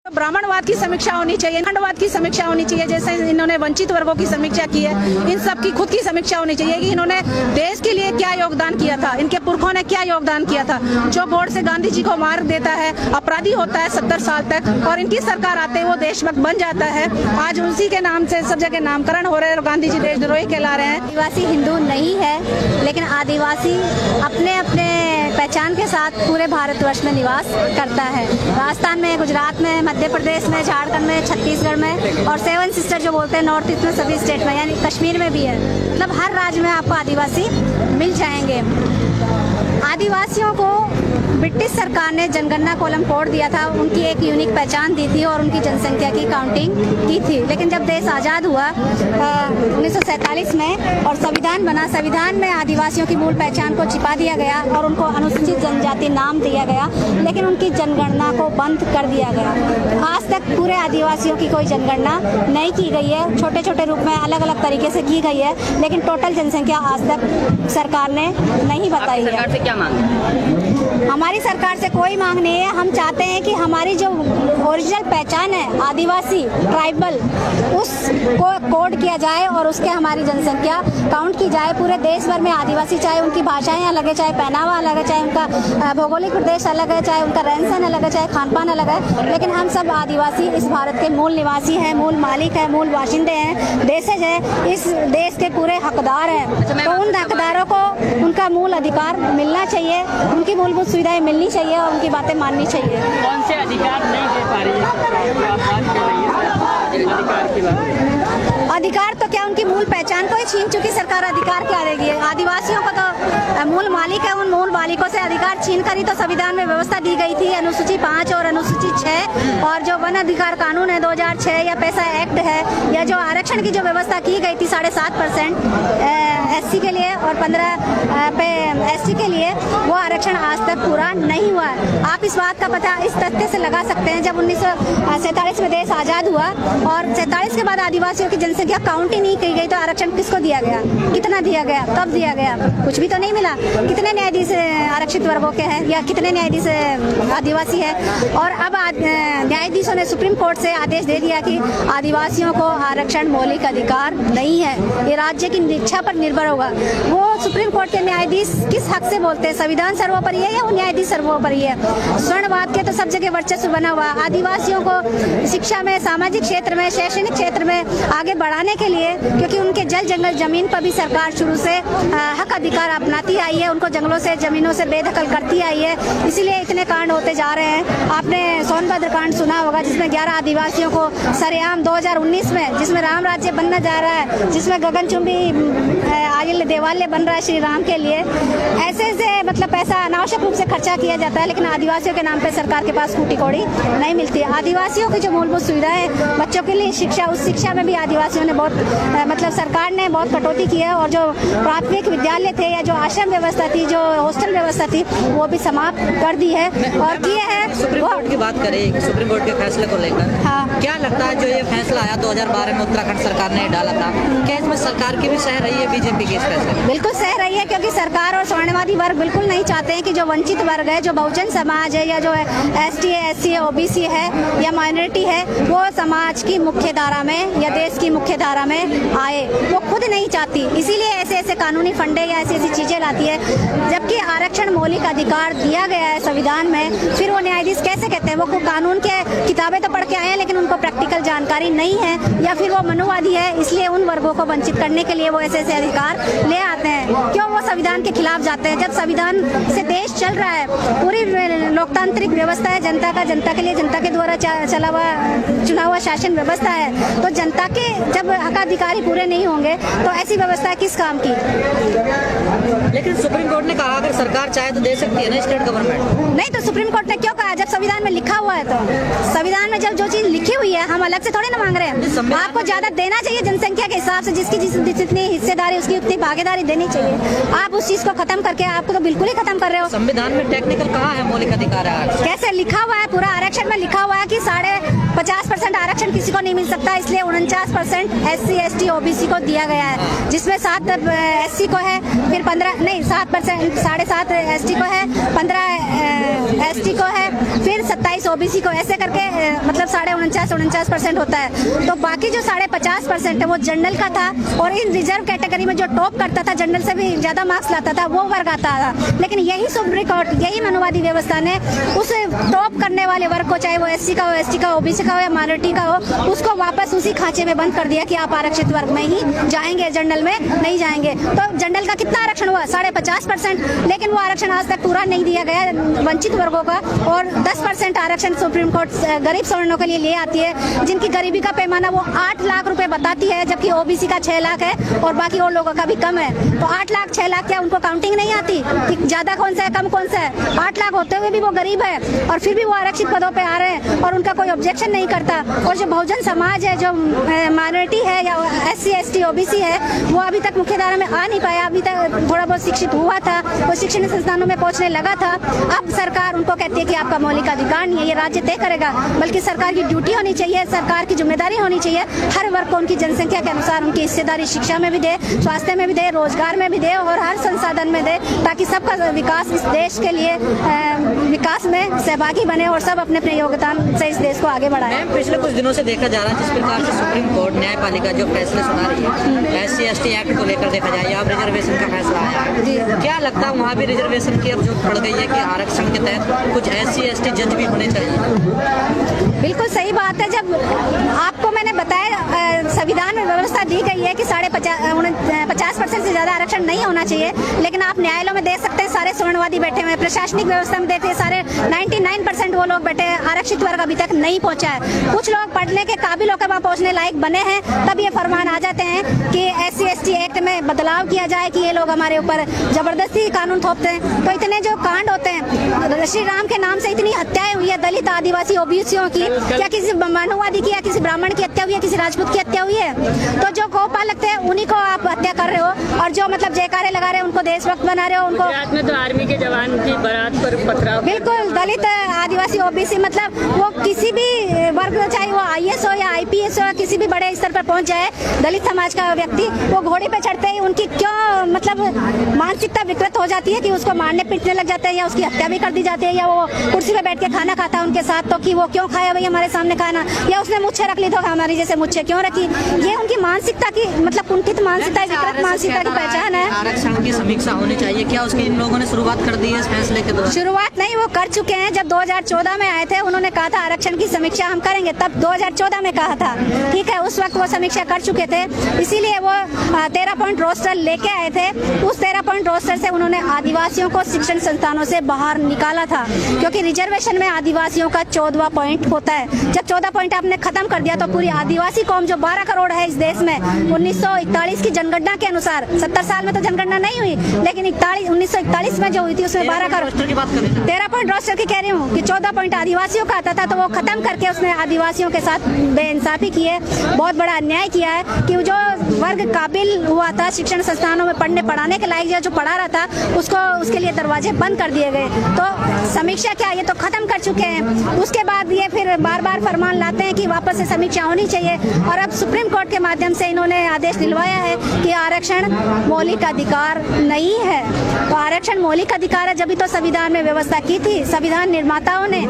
ब्राह्मणवाद की समीक्षा होनी चाहिए, खंडवाद की समीक्षा होनी चाहिए, जैसे इन्होंने वंचित वर्गों की समीक्षा की है। इन सब की खुद की समीक्षा होनी चाहिए कि इन्होंने देश के लिए क्या योगदान किया था, इनके पुरखों ने क्या योगदान किया था। जो बोर्ड से गांधी जी को मार देता है, अपराधी होता है 70 साल तक, और इनकी सरकार आते ही वो देशभक्त बन जाता है। आज उसी के नाम से सब जगह नामकरण हो रहे हैं और गांधी जी देशद्रोही कहला रहे हैं। आदिवासी हिंदू नहीं है, लेकिन आदिवासी अपने अपने पहचान के साथ पूरे भारतवर्ष में निवास करता है। राजस्थान में, गुजरात में, मध्य प्रदेश में, झारखंड में, छत्तीसगढ़ में, और 7 सिस्टर जो बोलते हैं नॉर्थ ईस्ट में, सभी स्टेट में, यानी कश्मीर में भी है। मतलब हर राज्य में आपको आदिवासी मिल जाएंगे। आदिवासियों को ब्रिटिश सरकार ने जनगणना कॉलम कोड दिया था, उनकी एक यूनिक पहचान दी थी और उनकी जनसंख्या की काउंटिंग की थी। लेकिन जब देश आज़ाद हुआ 1947 में और संविधान बना, संविधान में आदिवासियों की मूल पहचान को छिपा दिया गया और उनको अनुसूचित जनजाति नाम दिया गया, लेकिन उनकी जनगणना को बंद कर दिया गया। आज तक पूरे आदिवासियों की कोई जनगणना नहीं की गई है, छोटे छोटे रूप में अलग अलग तरीके से की गई है, लेकिन टोटल जनसंख्या आज तक सरकार ने नहीं बताई है। सरकार से क्या मांग? हमारी सरकार से कोई मांग नहीं है। हम चाहते हैं कि हमारी जो ओरिजिनल पहचान है आदिवासी ट्राइबल, उसको कोड किया जाए और उसके हमारी जनसंख्या काउंट की जाए। पूरे देश भर में आदिवासी, चाहे उनकी भाषाएं अलग है, चाहे पहनावा अलग है, चाहे उनका भौगोलिक प्रदेश अलग है, चाहे उनका रहन सहन अलग है, चाहे खान पान अलग है, लेकिन हम सब आदिवासी इस भारत के मूल निवासी हैं, मूल मालिक हैं, मूल बाशिंदे हैं, देशज हैं, इस देश के पूरे हकदार हैं। तो उन हकदारों को उनका मूल अधिकार मिलना चाहिए, उनकी मूलभूत सुविधाएं मिलनी चाहिए और उनकी बातें माननी चाहिए। कौन से अधिकार नहीं दे पा रही है सरकार? आप बात कर रही है अधिकार की बात। अधिकार तो क्या, उनकी मूल पहचान को ही छीन चुकी सरकार, अधिकार क्या देगी? आदिवासियों को तो मूल मालिक है, उन मूल मालिकों से अधिकार छीन कर ही तो संविधान में व्यवस्था दी गई थी, अनुसूची 5 और अनुसूची 6, और जो वन अधिकार कानून है 2006, या पैसा एक्ट है, या जो आरक्षण की जो व्यवस्था की गई थी 7.5% SC के लिए और 15 पे ST के लिए, वो आरक्षण आज तक पूरा नहीं हुआ है। आप इस बात का पता इस तथ्य से लगा सकते हैं, जब 1947 में देश आज़ाद हुआ और 47 के बाद आदिवासियों की जनसंख्या काउंट ही नहीं की गई, तो आरक्षण किसको दिया गया, कितना दिया गया, कब दिया गया? कुछ भी तो नहीं मिला। कितने न्यायाधीश आरक्षित वर्गों के हैं या कितने न्यायाधीश आदिवासी है? और अब न्यायाधीशों ने सुप्रीम कोर्ट से आदेश दे दिया कि आदिवासियों को आरक्षण मौलिक अधिकार नहीं है, ये राज्य की इच्छा पर निर्भर होगा। वो सुप्रीम कोर्ट के न्यायाधीश किस हक से बोलते हैं? संविधान सर्वोपरि है या वो न्यायाधीश सर्वोपरि है? स्वर्णवाद के तो सब जगह वर्चस्व बना हुआ। आदिवासियों को शिक्षा में, सामाजिक क्षेत्र में, शैक्षणिक क्षेत्र में आगे बढ़ाने के लिए, क्योंकि उनके जल जंगल जमीन पर भी सरकार शुरू से हक अधिकार अपनाती आई है, उनको जंगलों से, जमीनों से बेदखल करती आई है, इसीलिए इतने कांड होते जा रहे हैं। आपने सोनभद्र कांड सुना होगा, जिसमें 11 आदिवासियों को सरेआम 2019 में, जिसमें राम राज्य बनने जा रहा है, जिसमें गगनचुंबी आयल देवालय बन रहा है श्री राम के लिए। ऐसे मतलब पैसा अनावश्यक रूप से खर्चा किया जाता है, लेकिन आदिवासियों के नाम पे सरकार के पास फूटी कौड़ी नहीं मिलती। आदिवासियों की जो मूलभूत सुविधाएं, बच्चों के लिए शिक्षा, उस शिक्षा में भी आदिवासियों ने बहुत मतलब सरकार ने बहुत कटौती की है, और जो प्राथमिक विद्यालय थे या जो आश्रम व्यवस्था थी, जो हॉस्टल व्यवस्था थी, वो भी समाप्त कर दी है और किए हैं। सुप्रीम कोर्ट की बात करें, सुप्रीम कोर्ट के फैसले को लेकर, हाँ, क्या लगता है जो ये फैसला आया 2012 में उत्तराखंड सरकार ने डाला था, क्या इसमें सरकार की भी सह रही है बीजेपी की इस फैसले? बिल्कुल सह रही है, क्योंकि सरकार और स्वर्णवादी वर्ग बिल्कुल नहीं चाहते हैं कि जो वंचित वर्ग है, जो बहुजन समाज है, या जो ST है, SC है, OBC है या माइनॉरिटी है, वो समाज की मुख्य धारा में या देश की मुख्य धारा में आए। वो खुद नहीं चाहती, इसीलिए ऐसे ऐसे कानूनी फंडे या ऐसी ऐसी चीजें लाती है। जबकि आरक्षण मौलिक अधिकार दिया गया है संविधान में, फिर वो न्यायाधीश कैसे कहते हैं? वो कानून के किताबें तो पढ़ के आए हैं, लेकिन उनको प्रैक्टिकल जानकारी नहीं है, या फिर वो मनुवादी है, इसलिए उन वर्गों को वंचित करने के लिए वो ऐसे ऐसे अधिकार ले आते हैं। क्यों वो संविधान के खिलाफ जाते हैं? जब संविधान से देश चल रहा है, पूरी लोकतांत्रिक व्यवस्था है, जनता का, जनता के लिए, जनता के द्वारा चला हुआ चुना हुआ शासन व्यवस्था है, तो जनता के जब हकाधिकारी पूरे नहीं होंगे तो ऐसी व्यवस्था किस काम की? लेकिन सुप्रीम कोर्ट ने कहा अगर सरकार चाहे तो दे सकती है ना स्टेट गवर्नमेंट। नहीं, तो सुप्रीम कोर्ट ने क्यों कहा? जब संविधान में लिखा हुआ है, तो संविधान में जब जो चीज लिखी हुई है, हम अलग से थोड़ी ना मांग रहे हैं। आपको ज्यादा देना चाहिए जनसंख्या के हिसाब से, जिसकी जितनी हिस्सेदारी, उसकी उतनी भागीदारी देनी चाहिए। आप उस चीज को खत्म करके, आपको तो बिल्कुल ही खत्म कर रहे हो। संविधान में टेक्निकल कहाँ है मौलिक अधिकार है? कैसे लिखा हुआ है? पूरा आरक्षण में लिखा हुआ है कि 50% आरक्षण किसी को नहीं मिल सकता, इसलिए 49% SC ST OBC को दिया गया है, जिसमें 7 SC को है, फिर 7% 7.5 ST को है, 15 ST को है, फिर 27 OBC को, ऐसे करके मतलब 49.49% होता है, तो बाकी जो 50.5% है वो जनरल का था, और इन रिजर्व कैटेगरी में जो टॉप करता था, जनरल से भी ज्यादा मार्क्स लाता था, वो वर्ग आता था। लेकिन यही सुप्रीम कोर्ट, यही मनुवादी व्यवस्था ने उस टॉप करने वाले वर्ग को, चाहे वो SC का हो, ST का हो, OBC का हो या माइनॉरिटी का हो, उसको वापस उसी खांचे में बंद कर दिया कि आप आरक्षित वर्ग में ही जाएंगे, जनरल में नहीं जाएंगे। तो जनरल का कितना आरक्षण हुआ? 50.5%, लेकिन वो आरक्षण आज तक पूरा नहीं दिया गया वंचित वर्गों का। और 10% आरक्षण सुप्रीम कोर्ट गरीब सवर्णों के लिए ले आती है, जिनकी गरीबी का पैमाना वो 8 लाख रुपए बताती है, जबकि OBC का 6 लाख है और बाकी और लोगों का भी कम है। तो 8 लाख 6 लाख क्या उनको काउंटिंग नहीं आती कि ज्यादा कौन सा है, कम कौन सा है? 8 लाख होते हुए भी वो गरीब है और फिर भी वो आरक्षित पदों पे आ रहे हैं और उनका कोई ऑब्जेक्शन नहीं करता। और जो बहुजन समाज है, जो माइनॉरिटी है या SC ST OBC है, वो अभी तक मुख्यधारा में आ नहीं पाया। अभी तक थोड़ा बहुत शिक्षित हुआ था, वो शिक्षण संस्थानों में पहुंचने लगा था। अब सरकार उनको कहती है कि आपका मौलिक अधिकार नहीं है, ये राज्य तय करेगा, बल्कि सरकार की ड्यूटी होनी चाहिए, सरकार की जिम्मेदारी होनी चाहिए, हर वर्ग को उनकी जनसंख्या के अनुसार उनकी हिस्सेदारी शिक्षा में भी दे, स्वास्थ्य में भी दे, रोजगार में भी दे और हर संसाधन में दे, ताकि सबका विकास इस देश के लिए विकास में सहभागी बने और सब अपने अपने योगदान से इस देश को आगे बढ़ाए। पिछले कुछ दिनों से देखा जा रहा है जिस प्रकार से सुप्रीम कोर्ट न्यायपालिका जो फैसले सुना रही है SC ST एक्ट को लेकर देखा जाए, अब रिजर्वेशन का फैसला आया है, क्या लगता है वहाँ भी रिजर्वेशन की अब जो पड़ गई है कि आरक्षण के तहत कुछ SC ST जज भी होने चाहिए? बिल्कुल सही बात है। जब आपको मैंने बताया संविधान में व्यवस्था दी गई है कि 50% से ज्यादा आरक्षण नहीं होना चाहिए, लेकिन आप न्यायालयों में देख सकते हैं सारे सवर्णवादी बैठे हुए हैं, प्रशासनिक व्यवस्था में देखते हैं सारे 99% वो लोग बैठे हैं, आरक्षित वर्ग अभी तक नहीं पहुंचा है। कुछ लोग पढ़ने के काबिल होकर वहाँ पहुंचने लायक बने हैं, तब ये फरमान आ जाते हैं कि SC ST एक्ट में बदलाव किया जाए कि ये लोग हमारे ऊपर जबरदस्ती कानून थोपते हैं। तो इतने जो कांड होते हैं, श्री राम के नाम से इतनी हत्याएं हुई है दलित आदिवासी OBCयों की, क्या किसी मनुवादी की या किसी ब्राह्मण की हत्या हुई है, किसी राजपूत की हत्या हुई है? तो जो गौपाल लगते हैं उन्हीं को आप हत्या कर रहे हो, और जो मतलब जयकारे लगा रहे हो उनको देशभक्त बना रहे हो। उनको गुजरात में तो आर्मी के जवान की बारात पर पथराव, बिल्कुल दलित आदिवासी OBC मतलब वो किसी भी वर्ग, चाहे वो IAS हो या IPS हो, किसी भी बड़े स्तर पर पहुंच जाए, दलित समाज का व्यक्ति वो घोड़े पे चढ़ते ही उनकी क्यों मतलब मानसिकता विकृत हो जाती है कि उसको मारने पीटने लग जाते हैं या उसकी हत्या भी कर दी जाती है, या वो कुर्सी पे बैठ के खाना खाता है उनके साथ, तो कि वो क्यों खाया भाई हमारे सामने खाना, या उसने मुच्छे रख ली तो हमारी जैसे मुच्छे क्यों रखी। ये उनकी मानसिकता की मतलब कुंठित मानसिकता, विकृत मानसिकता की पहचान है। आरक्षण की समीक्षा होनी चाहिए, क्या उसकी इन लोगों ने शुरुआत कर दी है इस फैसले के दौरान? शुरुआत नहीं, वो कर चुके हैं। जब 2014 में आए थे उन्होंने कहा था आरक्षण की समीक्षा हम करेंगे, तब 2014 में कहा था, ठीक है, उस वक्त वो समीक्षा कर चुके थे, इसीलिए वो 13 पॉइंट रोस्टर लेके आए थे। उस 13 पॉइंट रोस्टर से उन्होंने आदिवासियों को शिक्षण संस्थानों से बाहर निकाला था, क्योंकि रिजर्वेशन में आदिवासियों का 14वां पॉइंट होता है। जब 14 पॉइंट आपने खत्म कर दिया तो पूरी आदिवासी कौम जो 12 करोड़ है इस देश में, 1941 की जनगणना के अनुसार, 70 साल में तो जनगणना नहीं हुई, लेकिन 1941 में जो हुई थी उसमें 12 करोड़, 13 पॉइंट रोस्टर की कह रही हूँ कि 14 पॉइंट आदिवासियों का आता था, तो वो खत्म करके उसने आदिवासियों के साथ बेइंसाफी की है, बहुत बड़ा अन्याय किया है कि जो वर्ग काबिल हुआ था शिक्षण संस्थानों में पढ़ने पढ़ाने के लायक जो पढ़ा रहा था उसको, उसके लिए दरवाजे बंद कर दिए गए। तो समीक्षा क्या, ये तो खत्म कर चुके हैं। उसके बाद ये फिर बार बार फरमान लाते हैं कि वापस से समीक्षा होनी चाहिए, और अब सुप्रीम कोर्ट के माध्यम से इन्होंने आदेश दिलवाया है कि आरक्षण मौलिक अधिकार नहीं है। तो आरक्षण मौलिक अधिकार है, जब तो संविधान में व्यवस्था की थी संविधान निर्माताओं ने,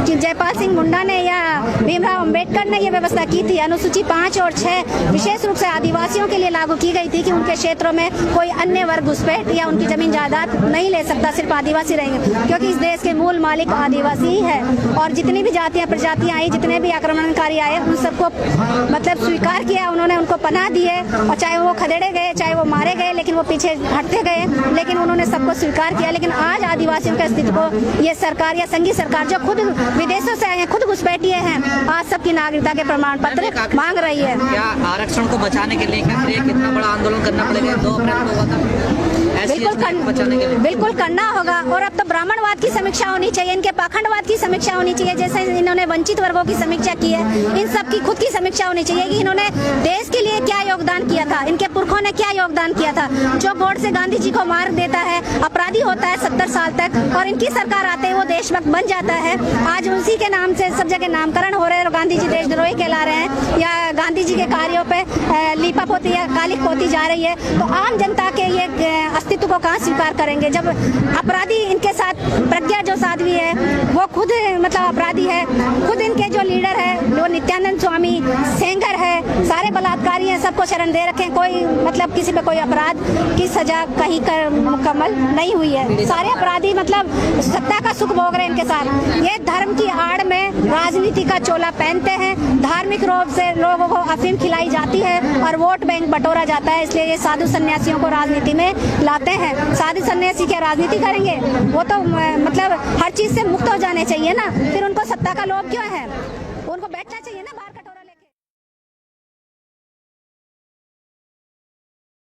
कि जयपाल सिंह मुंडा ने या भीमराव अंबेडकर ने ये व्यवस्था की थी। अनुसूची 5 और 6 विशेष रूप से आदिवासियों के लिए लागू की गई थी कि उनके क्षेत्रों में कोई अन्य वर्ग घुसपैठ या उनकी जमीन जायदाद नहीं ले सकता, सिर्फ आदिवासी रहेंगे, क्योंकि इस देश के मूल मालिक आदिवासी ही है। और जितनी भी जातियां प्रजातियां आई, जितने भी आक्रमणकारी आए, उन सबको मतलब स्वीकार किया, उन्होंने उनको पनाह दी है, और चाहे वो खदेड़े गए, चाहे वो मारे गए, लेकिन वो पीछे हटते गए, लेकिन उन्होंने सबको स्वीकार किया। लेकिन आज आदिवासियों के अस्तित्व को ये सरकार या संघीय सरकार जो खुद विदेशों से आए हैं, खुद घुसपैठिए हैं, आज सबकी नागरिकता के प्रमाण पत्र मांग रही है। क्या आरक्षण को बचाने के लिए कितना बड़ा आंदोलन करना पड़ेगा? 2 अप्रैल को हुआ था, बिल्कुल करना होगा। और अब तो ब्राह्मणवाद की समीक्षा होनी चाहिए, इनके पाखंडवाद की समीक्षा होनी चाहिए, जैसे इन्होंने वंचित वर्गों की समीक्षा की है, इन सब की खुद की समीक्षा होनी चाहिए कि इन्होंने देश के लिए क्या योगदान किया था, इनके पुरखों ने क्या योगदान किया था। जो बोर्ड से गांधी जी को मार्क देता है, अपराधी होता है 70 साल तक, और इनकी सरकार आते ही वो देशभक्त बन जाता है। आज उसी के नाम से सब जगह नामकरण हो रहे हैं और गांधी जी देशद्रोही कहला रहे हैं, या गांधी जी के कार्यों पे लीपापोती या कालिक होती जा रही है। तो आम जनता के ये अस्तित्व को कहाँ स्वीकार करेंगे, जब अपराधी इनके साथ प्रज्ञा जो साध्वी है वो खुद मतलब अपराधी है, खुद इनके जो लीडर है वो नित्यानंद स्वामी सेंगर है, सारे बलात्कारी हैं, सबको शरण दे रखे हैं, कोई मतलब किसी पे कोई अपराध की सजा कहीं कर मुकम्मल नहीं हुई है, सारे अपराधी मतलब सत्ता का सुख भोग रहे हैं इनके साथ। ये धर्म की आड़ में राजनीति का चोला पहनते हैं, धार्मिक रूप से लोगों को अफीम खिलाई जाती है और वोट बैंक बटोरा जाता है, इसलिए ये साधु सन्यासियों को राजनीति में लाते हैं। साधु सन्यासी क्या राजनीति करेंगे? वो तो मतलब हर चीज से मुक्त हो जाने चाहिए ना, फिर उनको सत्ता का लोभ क्यों है?